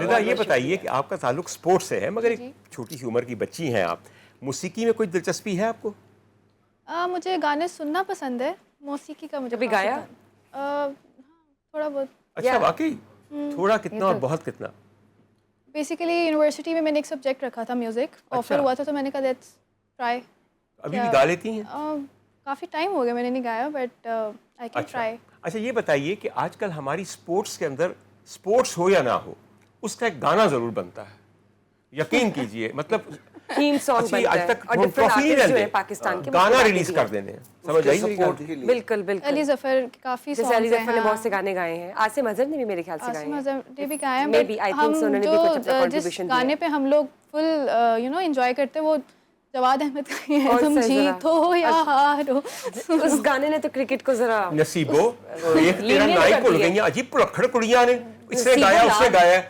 رضا یہ بتائیے کہ آپ کا تعلق سپورٹس سے ہے مگر ایک چھوٹی سی عمر کی بچی ہیں آپ, موسیقی میں کوئی دلچسپی ہے آپ کو؟ مجھے گانے سننا پسند ہے, موسیقی کا مجھے کبھی گایا؟ تھوڑا بہت. اچھا واقعی؟ تھوڑا کتنا اور بہت کتنا؟ بیسیکلی یونیورسٹی میں نے ایک سبجیکٹ رکھا تھا میوزک, آفر ہوا تھا تو میں نے کہا لیٹس ٹرائی. ابھی بھی گا لیتی ہیں؟ کافی ٹائم ہو گیا میں نے نہیں گایا, بٹ آئی کین ٹرائی. اچھا یہ بتائیے کہ آج کل ہماری سپورٹس کے اندر, سپورٹس ہو یا نہ ہو, اس کا ایک گانا ضرور بنتا ہے, یقین کیجئے. مطلب تھیم سانگ بنتا آج ہے تک اور ڈفرنٹ آرٹسٹ جو ہے پاکستان کے گانا ریلیز کر دینے ہیں, سمجھ آئی میری بات؟ بالکل بالکل. علی ظفر کافی جیسے علی ظفر نے بہت سے گانے گائے ہیں, عاصم اظہر نے بھی میرے خیال سے گائے ہیں. عاصم اظہر نے بھی گائے ہیں, Maybe, I think so, انہوں نے بھی کچھ اپنا بٹ جس contribution دیا ہے. گانے پہ ہم لوگ فل انجوائے کرتے وہ جواد احمد کا ہی ہے, تم جیتو یا ہارو. اس گانے نے تو کرکٹ کو ذرا نصیبو ایک تیرا نائی بھول گئی ہیں, عجیب پلکھڑ کڑیاں نے, اس نے گایا اس نے گایا,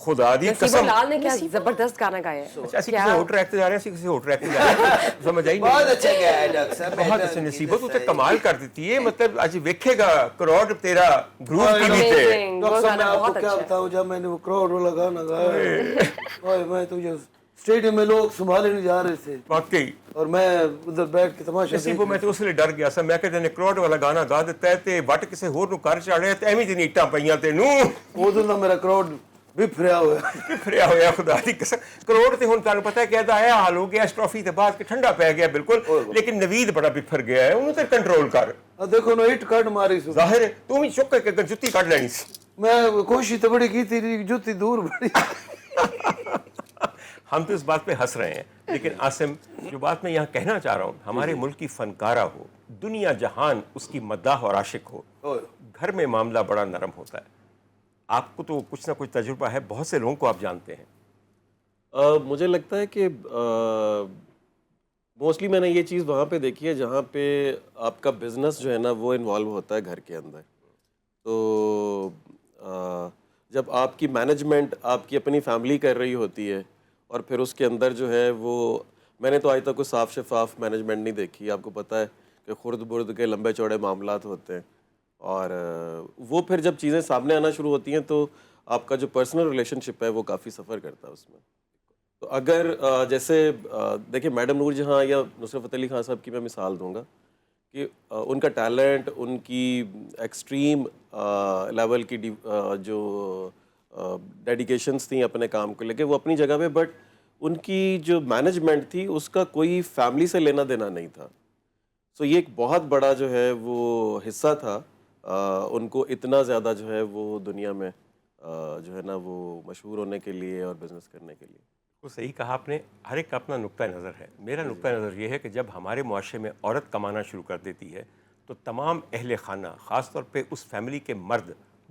خدا دی قسم. نصیب لال نے کیا زبردست گانا گایا ہے. اچھا اسی کسی اور ٹریک پہ جا رہے ہیں, کسی اور ٹریک پہ جا رہے ہیں, سمجھ آئی؟ بہت اچھا گیا ہے ڈاکٹر صاحب, بہت اچھا. نصیبو تو کمال کر دیتی ہے, مطلب آج ویکھے گا کروڑ تیرا گروپ کی بھی تھے. ڈاکٹر صاحب میں آپ کو کیا بتاؤں, جب میں نے وہ کروڑ والا گانا گایا, میں تو اسٹیڈیم میں لوگ سنبھالے نہیں جا رہے تھے واقعی, اور میں ادھر بیٹھ کے تماشا نصیبو میں تو اس لیے ڈر گیا سا, میں کہتے ہیں کروڑ والا گانا گا دیتا ہے تے وٹ کسے ہور نو کر چڑھے تے ایویں دی نیٹاں پئیاں تے نو ادھر نہ میرا کروڑ بفریا ہوا, خدا دی قسم. کروڑ تے ہن تانوں پتہ ہے کہدا ہے حال ہو گیا اس ٹرافی تے بعد کہ ٹھنڈا پی گیا بالکل, لیکن نوید بڑا بفر گیا ہے, انہوں تے کنٹرول کر. دیکھو نا ہٹ کٹ ماری سی, ظاہر ہے تو بھی چک کے جُتی کڈ لینی سی. میں کوشش تو بڑی کی تھی, جوتی دور بڑی. ہم تو اس بات پہ ہنس رہے ہیں, لیکن عاصم جو بات میں یہاں کہنا چاہ رہا ہوں, ہمارے ملک کی فنکارہ ہو, دنیا جہان اس کی مداح اور عاشق ہو, گھر میں معاملہ بڑا نرم ہوتا ہے. آپ کو تو کچھ نہ کچھ تجربہ ہے, بہت سے لوگوں کو آپ جانتے ہیں. مجھے لگتا ہے کہ موسٹلی میں نے یہ چیز وہاں پہ دیکھی ہے جہاں پہ آپ کا بزنس جو ہے نا وہ انوالو ہوتا ہے گھر کے اندر. تو جب آپ کی مینجمنٹ آپ کی اپنی فیملی کر رہی ہوتی ہے, اور پھر اس کے اندر جو ہے وہ, میں نے تو آج تک کوئی صاف شفاف مینجمنٹ نہیں دیکھی. آپ کو پتہ ہے کہ خرد برد کے لمبے چوڑے معاملات ہوتے ہیں, اور وہ پھر جب چیزیں سامنے آنا شروع ہوتی ہیں تو آپ کا جو پرسنل ریلیشن شپ ہے وہ کافی سفر کرتا ہے اس میں. تو اگر جیسے دیکھیں میڈم نور جہاں یا نصرت فتح علی خان صاحب کی میں مثال دوں گا کہ ان کا ٹیلنٹ, ان کی ایکسٹریم لیول کی جو ڈیڈیکیشنس تھیں اپنے کام کو لے کے, وہ اپنی جگہ پہ, بٹ ان کی جو مینجمنٹ تھی اس کا کوئی فیملی سے لینا دینا نہیں تھا. سو یہ ایک بہت بڑا جو ہے وہ حصہ تھا ان کو اتنا زیادہ جو ہے وہ دنیا میں جو ہے نا وہ مشہور ہونے کے لیے اور بزنس کرنے کے لیے. وہ صحیح کہا آپ نے, ہر ایک کا اپنا نقطہ نظر ہے. میرا نقطہ نظر یہ ہے کہ جب ہمارے معاشرے میں عورت کمانا شروع کر دیتی ہے تو تمام اہل خانہ, خاص طور پہ اس فیملی کے مرد,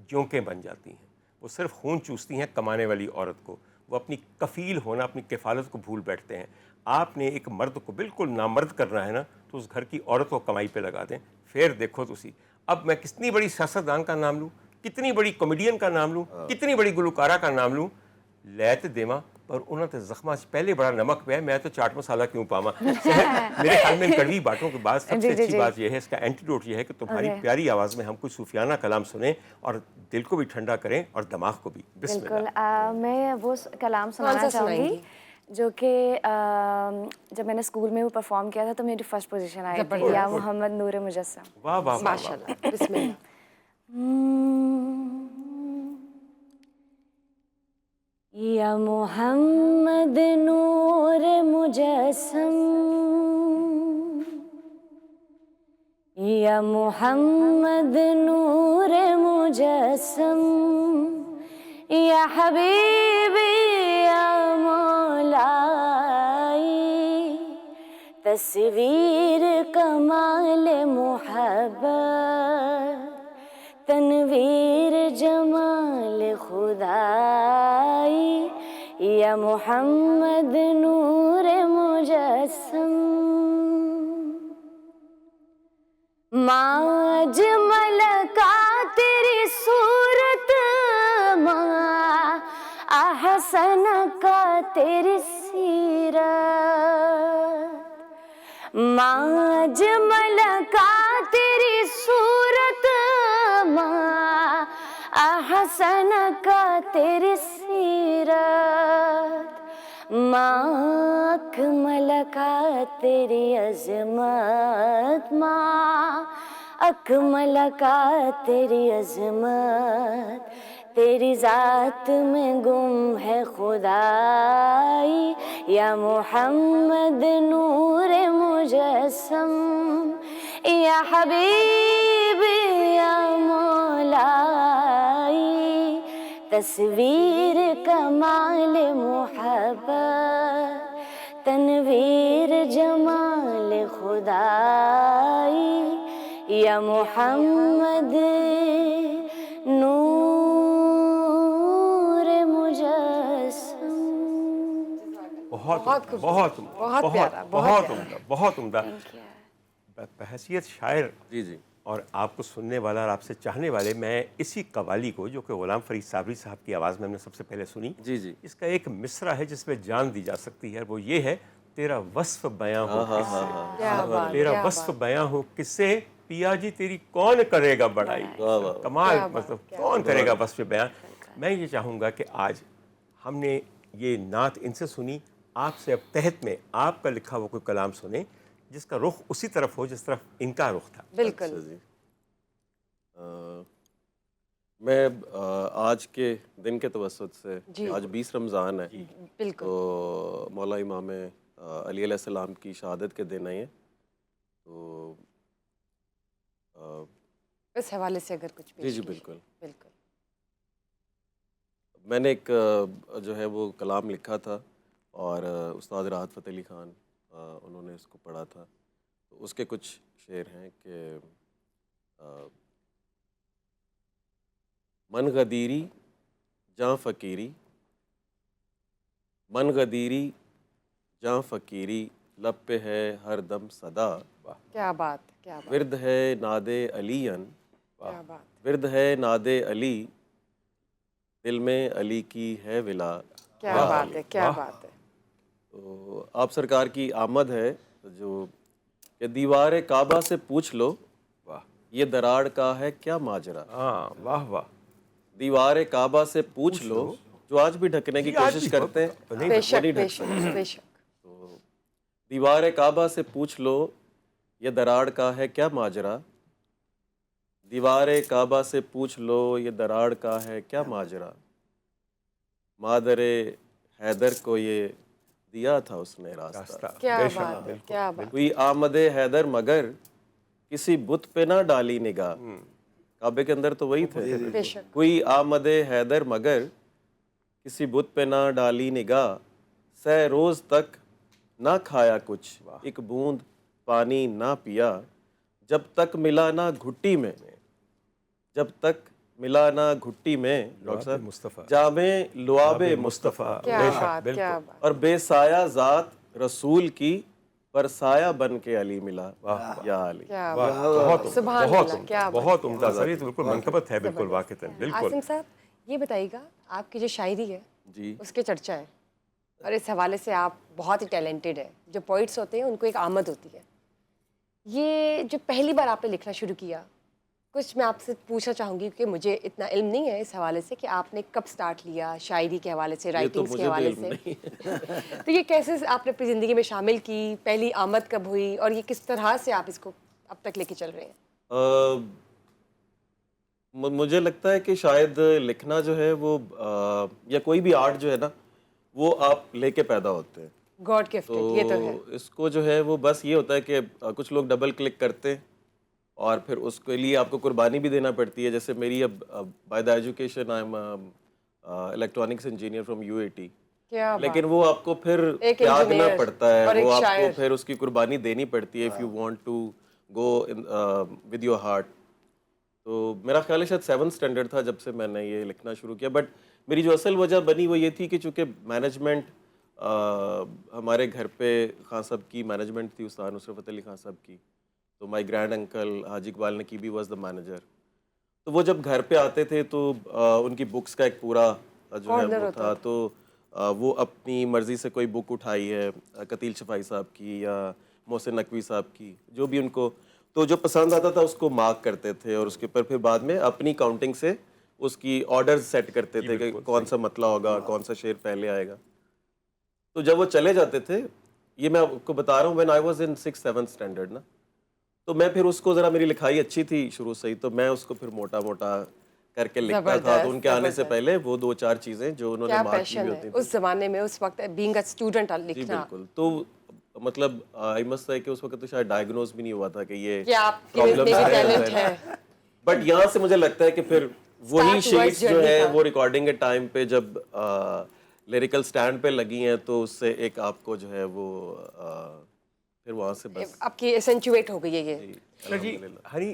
جونکیں بن جاتی ہیں. وہ صرف خون چوستی ہیں کمانے والی عورت کو, وہ اپنی کفیل ہونا, اپنی کفالت کو بھول بیٹھتے ہیں. آپ نے ایک مرد کو بالکل نامرد کرنا ہے نا, تو اس گھر کی عورت کو کمائی پہ لگا دیں, پھر دیکھو تسی. اب میں کتنی بڑی سیاستدان کا نام لوں, کتنی بڑی کامیڈین کا نام لوں, کتنی بڑی گلوکارہ کا نام لوں, لے تے دیواں پر انہوں نے زخمہ سے پہلے بڑا نمک پہ ہے, میں تو چاٹ مسالہ کیوں پاواں. میرے خیال میں ان کڑوی باتوں کے بعد سب سے اچھی بات یہ ہے, اس کا اینٹیڈوٹ یہ ہے کہ تمہاری پیاری آواز میں ہم کوئی صوفیانہ کلام سنیں اور دل کو بھی ٹھنڈا کریں اور دماغ کو بھی. بسم اللہ. میں وہ کلام سنانا چاہوں گی جو کہ جب میں نے اسکول میں وہ پرفارم کیا تھا تو میری فرسٹ پوزیشن آئی تھی, یا محمد نور مجسم. واہ واہ ماشاء اللہ, بسم اللہ. یا محمد نور مجسم, یا محمد نور مجسم, یا حبیبی یا مولائی, تصویر کمال محبت, تنویر جمال خدائی, یا محمد نور مجسم. ما اجمل کا تیری صورت, ما احسن کا تیری سیرت, ما اجمل کا تیری صورت, ما احسن کا تیری سیرت, کا تیری عظمت ماں، اکمل کا تیری عظمت، تیری ذات میں گم ہے خدائی، یا محمد نور مجسم، یا حبیبی یا مولائی، تصویر کمال محبت، تنویر جمال خدائی، یا محمد نور مجسم۔ بہت بہت بہت بہت پیارا، بہت عمدہ، بہت عمدہ۔ بحیثیت شاعر جی جی اور آپ کو سننے والا اور آپ سے چاہنے والے، میں اسی قوالی کو جو کہ غلام فرید صابری صاحب کی آواز میں ہم نے سب سے پہلے سنی، جی جی اس کا ایک مصرع ہے جس میں جان دی جا سکتی ہے، وہ یہ ہے، تیرا وصف بیاں ہو کس سے، کیا بات، تیرا کیا وصف بیاں ہو کس سے، پیا جی تیری کون کرے گا بڑائی۔ کمال، مطلب کون کرے گا وصف بیاں۔ میں یہ چاہوں گا کہ آج ہم نے یہ نعت ان سے سنی، آپ سے اب تحت میں آپ کا لکھا ہوا کوئی کلام سنیں جس کا رخ اسی طرف ہو جس طرف ان کا رخ تھا۔ بالکل۔ میں آج کے دن کے توسط سے، جی، آج 20 رمضان ہے، بالکل، تو مولا امام علی علیہ السلام کی شہادت کے دن آئے ہیں، تو اس حوالے سے اگر کچھ جی پیش جی کیجیے۔ بالکل۔ بالکل۔ میں نے ایک جو ہے وہ کلام لکھا تھا، اور استاد راحت فتح علی خان انہوں نے اس کو پڑھا تھا، تو اس کے کچھ شعر ہیں کہ من غدیری جاں فقیری، من غدیری جاں فقیری، لب پہ ہے ہر دم صدا، کیا بات، کیا بات، ورد ہے ناد علیًا، کیا بات، ورد ہے ناد علی، دل میں علی کی ہے ولا۔ کیا بات ہے، کیا بات ہے۔ تو آپ سرکار کی آمد ہے جو کہ دیوار کعبہ سے پوچھ لو، یہ دراڑ کا ہے کیا ماجرا، ہاں، واہ واہ، دیوار کعبہ سے پوچھ لو، جو آج بھی ڈھکنے کی کوشش کرتے ہیں، بے شک، بے شک، بے شک۔ تو دیوار کعبہ سے پوچھ لو، یہ دراڑ کا ہے کیا ماجرا، دیوار کعبہ سے پوچھ لو، یہ دراڑ کا ہے کیا ماجرا، مادر حیدر کو یہ دیا تھا اس نے راستہ، کیا بے شک، بات ہے، کیا بات، کوئی آمد حیدر مگر کسی بت پہ نہ ڈالی نگاہ، کعبے کے اندر تو وہی تھے، بے شک، کوئی آمد حیدر مگر کسی بت پہ نہ ڈالی نگاہ، سہ روز تک نہ کھایا کچھ، ایک بوند پانی نہ پیا، جب تک ملا نہ گھٹی میں، جب تک ملا نہ گھٹی میں، ڈاکٹر صاحب مصطفیٰ، جام لعاب مصطفیٰ، کیا بے شک، بات، بالکل۔ کیا بات، اور بے سایہ ذات رسول کی، پر سایہ بن کے علی ملا، یا علی۔ کیا واہ، بات، بہت عمدہ، سبحان بہت اللہ، عمدہ، کیا بات، بہت عمدہ سر، یہ تو بالکل منقبت ہے، بالکل واقعتاً، بالکل۔ عاصم صاحب یہ بتائیے گا، آپ کی جو شاعری ہے جی اس کے چرچا ہے، اور اس حوالے سے آپ بہت ہی ٹیلنٹڈ ہیں، جو پوئٹس ہوتے ہیں ان کو ایک آمد ہوتی ہے، یہ جو پہلی بار آپ نے لکھنا شروع کیا، کچھ میں آپ سے پوچھنا چاہوں گی کہ مجھے اتنا علم نہیں ہے اس حوالے سے کہ آپ نے کب سٹارٹ لیا شاعری کے حوالے سے، رائٹنگس کے حوالے سے، تو یہ کیسے آپ نے اپنی زندگی میں شامل کی، پہلی آمد کب ہوئی، اور یہ کس طرح سے آپ اس کو اب تک لے کے چل رہے ہیں؟ مجھے لگتا ہے کہ شاید لکھنا جو ہے وہ یا کوئی بھی آرٹ جو ہے نا، وہ آپ لے کے پیدا ہوتے ہیں، گاڈ گفٹڈ، یہ تو ہے، اس کو جو ہے وہ بس یہ ہوتا ہے کہ کچھ لوگ ڈبل کلک کرتے ہیں، اور پھر اس کے لیے آپ کو قربانی بھی دینا پڑتی ہے، جیسے میری اب by the education I am electronics engineer from UAT، کیا لیکن وہ آپ کو پھر ایک تیاگنا انجینئر پڑتا اور ہے، ایک وہ آپ کو شاعر، پھر اس کی قربانی دینی پڑتی ہے، if you want to go with your heart. تو میرا خیال ہے شاید 7th اسٹینڈرڈ تھا جب سے میں نے یہ لکھنا شروع کیا، بٹ میری جو اصل وجہ بنی وہ یہ تھی کہ چونکہ مینجمنٹ ہمارے گھر پہ خان صاحب کی مینجمنٹ تھی، استاد نصرت فتح علی خان صاحب کی، تو مائی grand uncle Haji Iqbal نقیبی was the manager, تو وہ جب گھر پہ آتے تھے تو ان کی بکس کا ایک پورا جو ہے وہ تھا، تو وہ اپنی مرضی سے کوئی بک اٹھائی ہے قتیل شفائی صاحب کی یا محسن نقوی صاحب کی، جو بھی ان کو تو جو پسند آتا تھا اس کو مارک کرتے تھے، اور اس کے اوپر پھر بعد میں اپنی کاؤنٹنگ سے اس کی آرڈرز سیٹ کرتے تھے کہ کون سا مطلع ہوگا، کون سا شعر پہلے آئے گا۔ تو جب وہ چلے جاتے تھے یہ میں آپ کو بتا رہا ہوں when I was in 6th-7th standard نا, تو میں پھر اس کو ذرا میری لکھائی اچھی تھی شروع سے ہی, تو میں اس کو پھر موٹا موٹا کر کے لکھتا تھا. تو ان کے آنے سے پہلے وہ 2-4 چیزیں جو انہوں نے مارک کی ہوتی اس زمانے میں اس وقت بینگ اے اسٹوڈنٹ جی لکھنا. بالکل. تو مطلب آئی مسٹ سے کہ اس وقت تو شاید ڈائگنوز بھی نہیں ہوا تھا کہ یہ کہ آپ کے میں بھی ٹیلنٹ ہے. بٹ یہاں سے مجھے لگتا ہے کہ پھر وہی شیٹس جو ہے وہ ریکارڈنگ کے ٹائم پہ جب لیریکل سٹینڈ پہ لگی ہیں تو اس سے ایک آپ کو جو ہے وہ پھر وہاں سے بس آپ کی اسینچویٹ ہو گئی ہے یہ. جی ہنی,